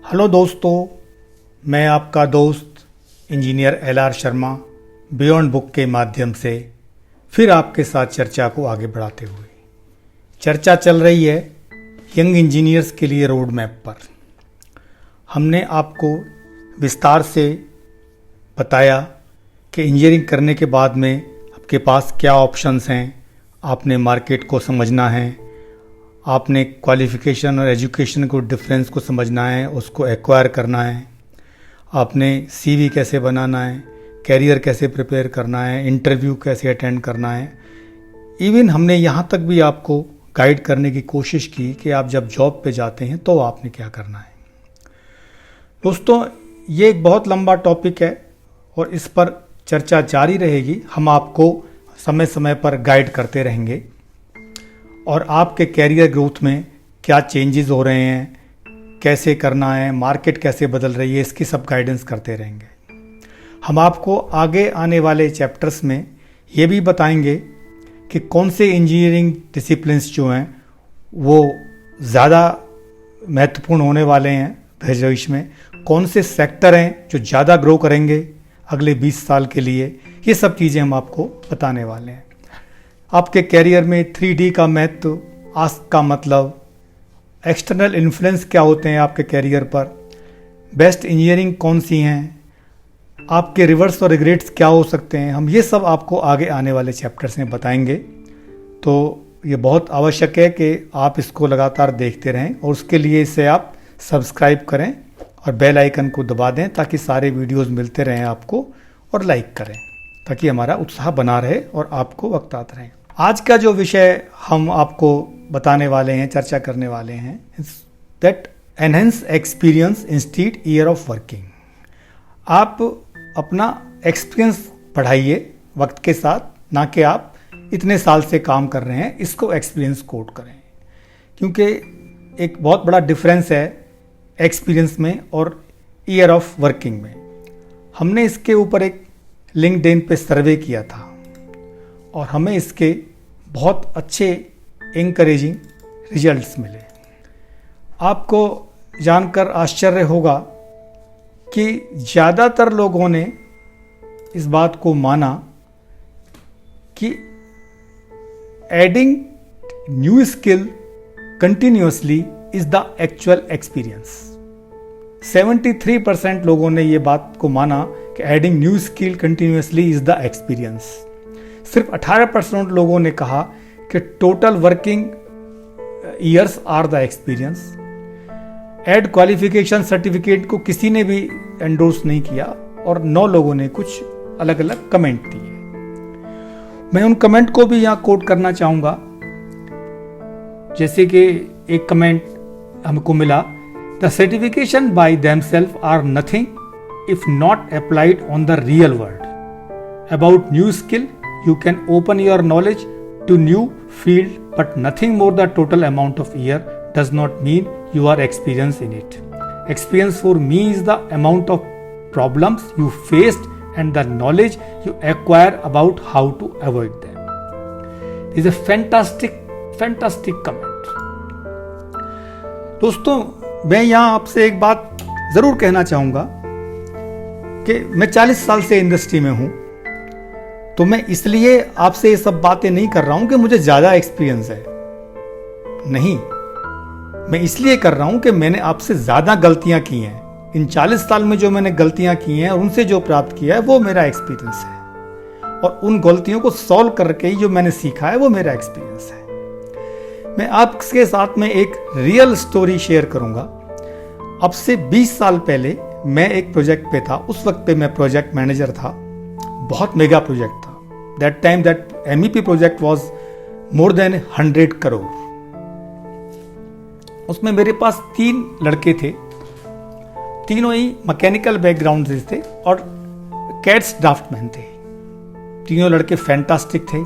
Hello दोस्तों, मैं आपका दोस्त engineer LR. Sharma beyond book के माध्यम से फिर आपके साथ चर्चा को आगे बढ़ाते हुए चर्चा चल रही है यंग इंजीनियर्स के लिए रोड मैप पर। हमने आपको विस्तार से बताया कि इंजीनियरिंग करने के बाद में आपके पास क्या ऑप्शंस हैं। आपने मार्केट को समझना है, आपने क्वालिफ़िकेशन और एजुकेशन को डिफरेंस को समझना है, उसको एक्वायर करना है, आपने सीवी कैसे बनाना है, कैरियर कैसे प्रिपेयर करना है, इंटरव्यू कैसे अटेंड करना है। इवन हमने यहाँ तक भी आपको गाइड करने की कोशिश की कि आप जब जॉब पे जाते हैं तो आपने क्या करना है। दोस्तों, ये एक बहुत लंबा टॉपिक है और इस पर चर्चा जारी रहेगी। हम आपको समय समय पर गाइड करते रहेंगे और आपके कैरियर ग्रोथ में क्या चेंजेस हो रहे हैं, कैसे करना है, मार्केट कैसे बदल रही है, इसकी सब गाइडेंस करते रहेंगे। हम आपको आगे आने वाले चैप्टर्स में ये भी बताएंगे कि कौन से इंजीनियरिंग डिसिप्लिन्स जो हैं वो ज़्यादा महत्वपूर्ण होने वाले हैं भविष्य में, कौन से सेक्टर हैं जो ज़्यादा ग्रो करेंगे अगले 20 साल के लिए। ये सब चीज़ें हम आपको बताने वाले हैं। आपके कैरियर में 3D का महत्व, आस्क का मतलब, एक्सटर्नल इन्फ्लुएंस क्या होते हैं आपके कैरियर पर, बेस्ट इंजीनियरिंग कौन सी हैं, आपके रिवर्स और रिग्रेट्स क्या हो सकते हैं, हम ये सब आपको आगे आने वाले चैप्टर्स में बताएंगे। तो ये बहुत आवश्यक है कि आप इसको लगातार देखते रहें और उसके लिए इसे आप सब्सक्राइब करें और बेल आइकन को दबा दें ताकि सारे वीडियोस मिलते रहें आपको, और लाइक करें ताकि हमारा उत्साह बना रहे और आपको वक्त आता रहे। आज का जो विषय हम आपको बताने वाले हैं, चर्चा करने वाले हैं, that enhance experience instead year of working. आप अपना एक्सपीरियंस बढ़ाइए वक्त के साथ, ना कि आप इतने साल से काम कर रहे हैं इसको एक्सपीरियंस कोट करें, क्योंकि एक बहुत बड़ा डिफरेंस है एक्सपीरियंस में और ईयर ऑफ वर्किंग में। हमने इसके ऊपर एक लिंक्डइन पे सर्वे किया था और हमें इसके बहुत अच्छे एनकरेजिंग रिजल्ट्स मिले। आपको जानकर आश्चर्य होगा कि ज़्यादातर लोगों ने इस बात को माना कि adding new skill continuously is the actual experience. 73% लोगों ने ये बात को माना कि adding new skill continuously is the experience. सिर्फ 18% लोगों ने कहा कि total working years are the experience. Add qualification certificate को किसी ने भी एंडोर्स नहीं किया और 9 लोगों ने कुछ अलग अलग कमेंट दिए। मैं उन कमेंट को भी यहाँ कोट करना चाहूँगा। जैसे कि एक कमेंट हमको मिला, the certification by themselves are nothing if not applied on the real world. About new skill, you can open your knowledge to new field, but nothing more the total amount of year does not mean you are experienced in it. Experience for me is the amount of problems you faced and the knowledge you acquire about how to avoid them. This is a fantastic comment. दोस्तों, मैं यहाँ आपसे एक बात जरूर कहना चाहूँगा कि मैं 40 साल से इंडस्ट्री में हूं, तो मैं इसलिए आपसे ये सब बातें नहीं कर रहा हूं कि मुझे ज्यादा एक्सपीरियंस है। नहीं, मैं इसलिए कर रहा हूं कि मैंने आपसे ज्यादा गलतियां की हैं। इन 40 साल में जो मैंने गलतियां की हैं और उनसे जो प्राप्त किया है वो मेरा एक्सपीरियंस है, और उन गलतियों को सॉल्व करके ही जो मैंने सीखा है वो मेरा एक्सपीरियंस है। मैं आपके साथ में एक रियल स्टोरी शेयर करूंगा। अब से 20 साल पहले मैं एक प्रोजेक्ट पे था। उस वक्त पे मैं प्रोजेक्ट मैनेजर था। बहुत मेगा प्रोजेक्ट था। That time that MEP project was more than 100 crore. उसमें मेरे पास 3 लड़के थे, तीनों ही मैकेनिकल बैकग्राउंड से थे और कैट्स ड्राफ्टमैन थे। तीनों लड़के फैंटास्टिक थे,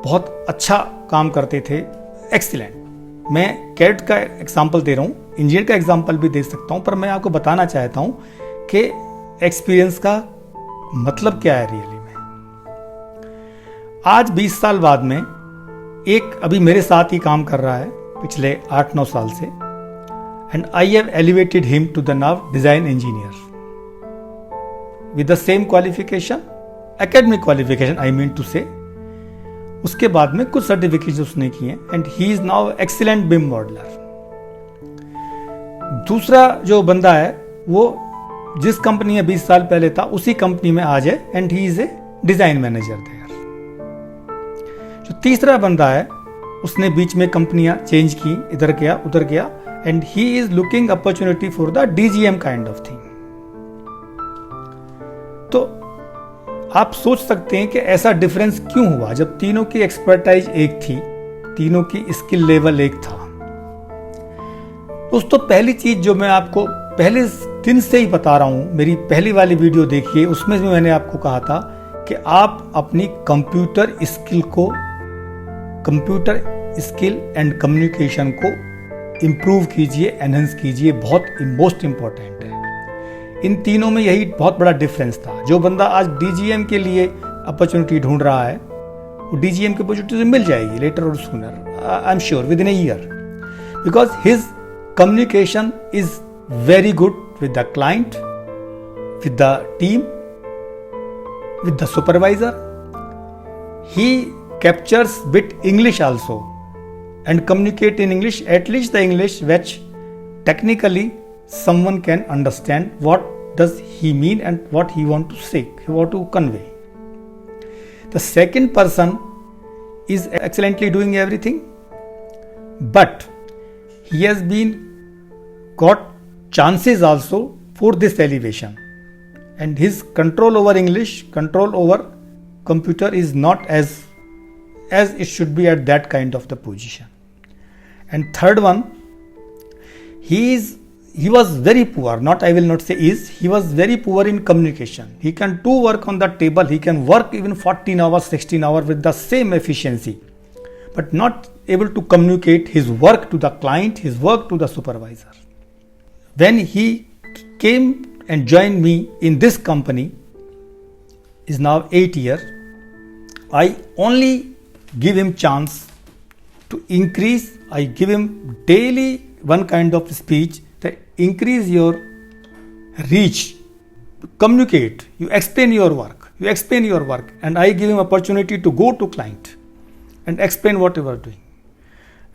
बहुत अच्छा काम करते थे, एक्सीलेंट। मैं कैट का एग्जाम्पल दे रहा हूँ, इंजीनियर का एग्जाम्पल भी दे सकता हूँ, पर मैं आपको बताना चाहता हूँ कि एक्सपीरियंस का मतलब क्या है रियली में। आज 20 साल बाद में एक अभी मेरे साथ ही काम कर रहा है पिछले 8-9 साल से, and I have elevated him to the now design engineer with the same qualification, academic qualification I mean to say. उसके बाद में कुछ सर्टिफिकेशन उसने किए and he is now excellent BIM modeller. दूसरा जो बंदा है वो जिस कंपनी में 20 साल पहले था उसी कंपनी में आज है and he is a design manager there. जो तीसरा बंदा है उसने बीच में कंपनियां चेंज की, इधर गया उधर गया and he is looking opportunity for the DGM kind of thing. तो आप सोच सकते हैं कि ऐसा डिफरेंस क्यों हुआ जब तीनों की एक्सपर्टाइज एक थी, तीनों की स्किल लेवल एक था। दोस्तों पहली चीज जो मैं आपको पहले दिन से ही बता रहा हूं, मेरी पहली वाली वीडियो देखिए, उसमें भी मैंने आपको कहा था कि आप अपनी कंप्यूटर स्किल एंड कम्युनिकेशन को इंप्रूव कीजिए, एनहेंस कीजिए, बहुत मोस्ट इंपॉर्टेंट है। इन तीनों में यही बहुत बड़ा डिफरेंस था। जो बंदा आज डीजीएम के लिए अपॉर्चुनिटी ढूंढ रहा है वो डीजीएम की अपॉर्चुनिटी मिल जाएगी लेटर और sooner, I am sure with in a year, because his communication is very good with the client, with the team, with the supervisor. He captures bit English also and communicate in English, at least the English which technically someone can understand what does he mean and what he want to say, he want to convey. The second person is excellently doing everything, but he has been got chances also for this elevation, and his control over English, control over computer is not as it should be at that kind of the position. And third one, he was very poor, he was very poor in communication. He can do work on the table, he can work even 14 hours 16 hours with the same efficiency, but not able to communicate his work to the client, his work to the supervisor. When he came and joined me in this company, is now 8 years, I only give him chance to increase. I give him daily one kind of speech that increase your reach, communicate, you explain your work, and I give him opportunity to go to client and explain what you are doing.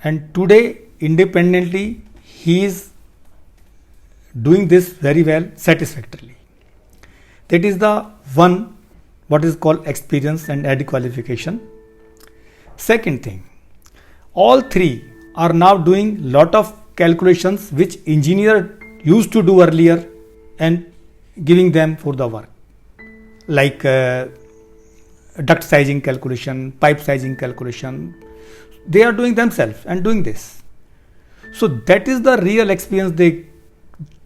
And today independently he is doing this very well, satisfactorily. That is the one what is called experience and added qualification. Second thing, all three are now doing lot of calculations which engineer used to do earlier and giving them for the work, like duct sizing calculation, pipe sizing calculation. They are doing themselves and doing this. So that is the real experience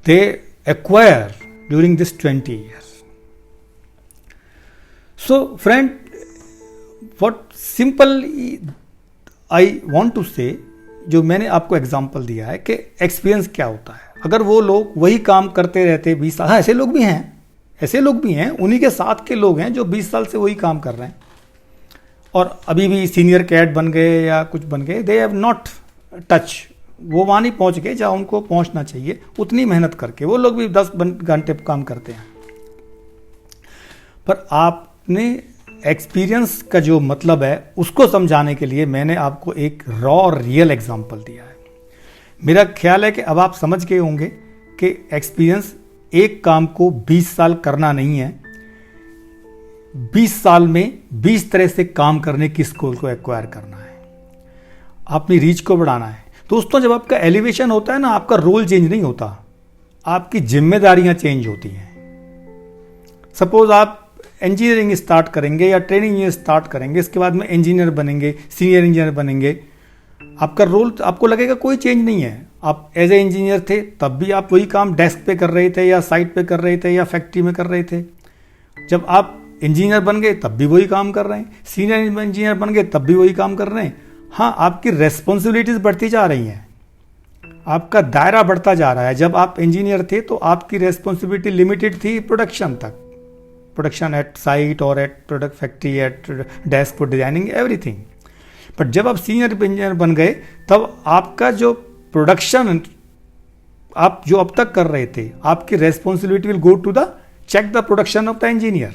they acquire during this 20 years. So friend, what simple I want to say, जो मैंने आपको example दिया है कि experience क्या होता है। अगर वो लोग वही काम करते रहते 20 साल, हाँ ऐसे लोग भी हैं, उन्हीं के साथ के लोग हैं जो 20 साल से वही काम कर रहे हैं और अभी भी सीनियर कैड बन गए या कुछ बन गए, दे हैव नॉट टच, वो वहाँ नहीं पहुँच गए जहाँ उनको पहुँचना चाहिए। उतनी मेहनत करके वो लोग भी 10 घंटे काम करते हैं। पर आपने एक्सपीरियंस का जो मतलब है उसको समझाने के लिए मैंने आपको एक रॉ और रियल एग्जांपल दिया है। मेरा ख्याल है कि अब आप समझ गए होंगे कि एक्सपीरियंस एक काम को 20 साल करना नहीं है, 20 साल में 20 तरह से काम करने की स्किल को एक्वायर करना है, अपनी रीच को बढ़ाना है। दोस्तों जब आपका एलिवेशन होता है ना, आपका रोल चेंज नहीं होता, आपकी जिम्मेदारियां चेंज होती हैं। सपोज आप इंजीनियरिंग स्टार्ट करेंगे या ट्रेनिंग इंजीनियर स्टार्ट करेंगे, इसके बाद में इंजीनियर बनेंगे, सीनियर इंजीनियर बनेंगे, आपका रोल आपको लगेगा कोई चेंज नहीं है। आप एज ए इंजीनियर थे तब भी आप वही काम डेस्क पे कर रहे थे या साइट पे कर रहे थे या फैक्ट्री में कर रहे थे। जब आप इंजीनियर बन गए तब भी वही काम कर रहे हैं, सीनियर इंजीनियर बन गए तब भी वही काम कर रहे हैं। हाँ, आपकी रेस्पॉन्सिबिलिटीज बढ़ती जा रही हैं, आपका दायरा बढ़ता जा रहा है। जब आप इंजीनियर थे तो आपकी रेस्पॉन्सिबिलिटी लिमिटेड थी प्रोडक्शन तक, प्रोडक्शन एट साइट और at product factory, at desk for designing everything. But जब आप सीनियर इंजीनियर बन गए तब आपका जो प्रोडक्शन आप जो अब तक कर रहे थे, आपकी responsibility will go to the check the production of the engineer.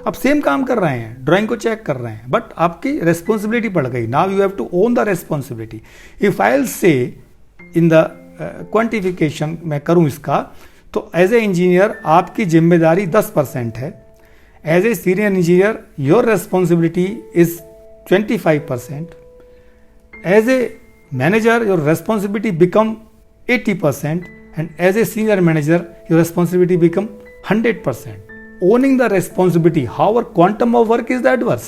आप सेम काम कर रहे हैं, ड्राइंग को चेक कर रहे हैं, बट आपकी रेस्पॉन्सिबिलिटी बढ़ गई। Now you have to own the responsibility. If I will say in the quantification मैं करूं इसका, तो एज ए इंजीनियर आपकी जिम्मेदारी 10% है। As a senior engineer your responsibility is 25%। As a manager your responsibility become 80%, and as a senior manager your responsibility become 100%. Owning the responsibility, however quantum of work is adverse.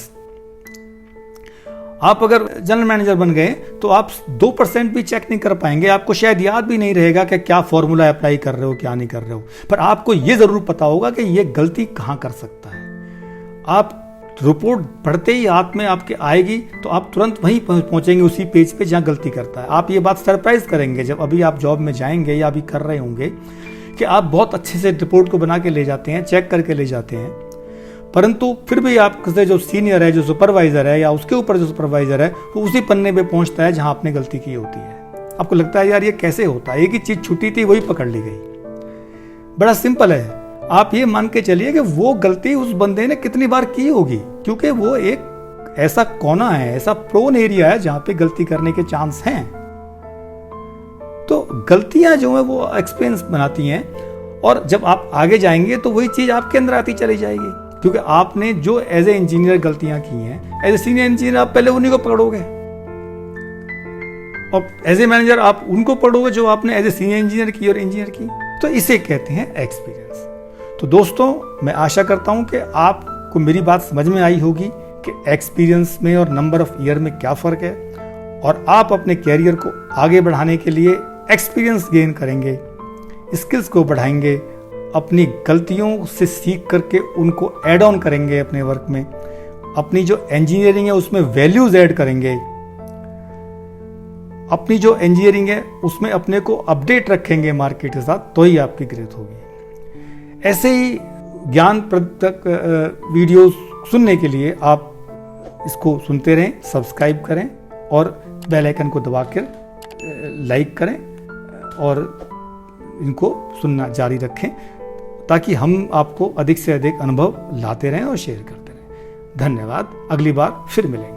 आप अगर general manager बन गए तो आप 2% भी check नहीं कर पाएंगे, आपको शायद याद भी नहीं रहेगा कि क्या फॉर्मूला अप्लाई कर रहे हो क्या नहीं कर रहे हो, पर आपको यह जरूर पता होगा कि यह गलती कहां कर सकता है। आप रिपोर्ट पढ़ते ही हाथ में आपके आएगी तो आप तुरंत वहीं पहुंचेंगे उसी पेज पे जहां गलती करता है। आप ये बात सरप्राइज करेंगे जब अभी आप जॉब में जाएंगे या अभी कर रहे होंगे कि आप बहुत अच्छे से रिपोर्ट को बना के ले जाते हैं, चेक करके ले जाते हैं, परंतु फिर भी आपसे जो सीनियर है, जो सुपरवाइजर है या उसके ऊपर जो सुपरवाइजर है, वो उसी पन्ने पे पहुंचता है जहां आपने गलती की होती है। आपको लगता है यार ये कैसे होता है, एक ही चीज छुट्टी थी वही पकड़ ली गई। बड़ा सिंपल है, आप ये मान के चलिए कि वो गलती उस बंदे ने कितनी बार की होगी, क्योंकि वो एक ऐसा कोना है, ऐसा प्रोन एरिया है जहां पे गलती करने के चांस हैं। तो गलतियां जो है वो एक्सपीरियंस बनाती हैं, और जब आप आगे जाएंगे तो वही चीज आपके अंदर आती चली जाएगी, क्योंकि आपने जो एज ए इंजीनियर गलतियां की हैं, एज ए सीनियर इंजीनियर आप पहले उन्हीं को पकड़ोगे, और एज ए मैनेजर आप उनको पढ़ोगे जो आपने एज ए सीनियर इंजीनियर की और इंजीनियर की। तो इसे कहते हैं एक्सपीरियंस। तो दोस्तों, मैं आशा करता हूं कि आपको मेरी बात समझ में आई होगी कि एक्सपीरियंस में और नंबर ऑफ ईयर में क्या फ़र्क है, और आप अपने कैरियर को आगे बढ़ाने के लिए एक्सपीरियंस गेन करेंगे, स्किल्स को बढ़ाएंगे, अपनी गलतियों से सीख करके उनको ऐड ऑन करेंगे अपने वर्क में, अपनी जो इंजीनियरिंग है उसमें वैल्यूज ऐड करेंगे, अपनी जो इंजीनियरिंग है उसमें अपने को अपडेट रखेंगे मार्केट के साथ, तो ही आपकी ग्रोथ होगी। ऐसे ही ज्ञानप्रदक वीडियोस सुनने के लिए आप इसको सुनते रहें, सब्सक्राइब करें और बेल आइकन को दबाकर लाइक करें और इनको सुनना जारी रखें, ताकि हम आपको अधिक से अधिक अनुभव लाते रहें और शेयर करते रहें। धन्यवाद, अगली बार फिर मिलेंगे।